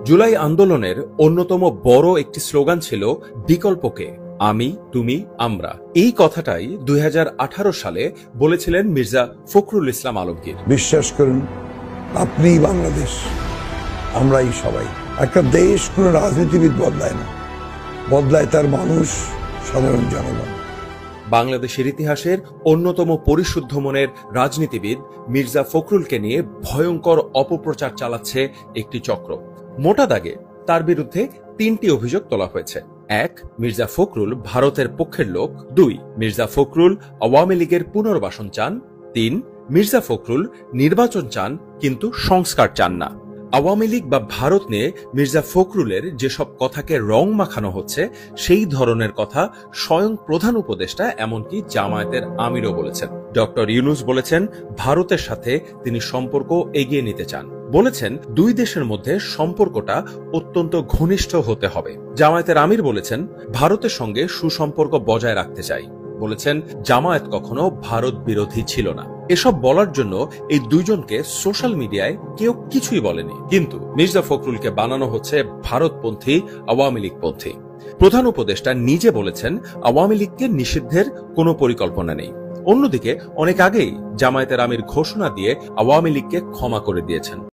জুলাই আন্দোলনের অন্যতম বড় একটি স্লোগান ছিল বিকল্পকে, আমি, তুমি, আমরা। এই কথাটাই 2018 সালে বলেছিলেন মির্জা ফখরুল ইসলাম আলমগীর। বিশ্বাস করুন, আপনিই বাংলাদেশ, আমরাই সবাই। একটা দেশ কোন রাজনীতিবিদ বদলায় না, বদলায় তার মানুষ, সাধারণ জনগণ। বাংলাদেশের ইতিহাসের অন্যতম পরিশুদ্ধ মনের রাজনীতিবিদ মির্জা ফখরুলকে নিয়ে ভয়ঙ্কর অপপ্রচার চালাচ্ছে একটি চক্র। মোটা দাগে তার বিরুদ্ধে 3টি অভিযোগ তোলা হয়েছে। 1, মির্জা ফখরুল ভারতের পক্ষের লোক। 2, মির্জা ফখরুল আওয়ামী লীগের পুনর্বাসন চান। 3, মির্জা ফখরুল নির্বাচন চান কিন্তু সংস্কার চান না। আওয়ামী লীগ বা ভারত নিয়ে মির্জা ফখরুলের যেসব কথাকে রং মাখানো হচ্ছে, সেই ধরনের কথা স্বয়ং প্রধান উপদেষ্টা এমনকি জামায়াতের আমিরও বলেছেন। ডক্টর ইউনূস বলেছেন ভারতের সাথে তিনি সম্পর্ক এগিয়ে নিতে চান। বলেছেন 2 দেশের মধ্যে সম্পর্কটা অত্যন্ত ঘনিষ্ঠ হতে হবে। জামায়াতের আমির বলেছেন ভারতের সঙ্গে সুসম্পর্ক বজায় রাখতে চাই। বলেছেন জামায়াত কখনো ভারত বিরোধী ছিল না। এসব বলার জন্য এই দুইজনকে সোশ্যাল মিডিয়ায় কেউ কিছুই বলেনি, কিন্তু মির্জা ফখরুলকে বানানো হচ্ছে ভারতপন্থী, আওয়ামী লীগপন্থী। প্রধান উপদেষ্টা নিজে বলেছেন আওয়ামী লীগকে নিষিদ্ধের কোনো পরিকল্পনা নেই। অন্যদিকে অনেক আগেই জামায়াতের আমির ঘোষণা দিয়ে আওয়ামী লীগকে ক্ষমা করে দিয়েছেন।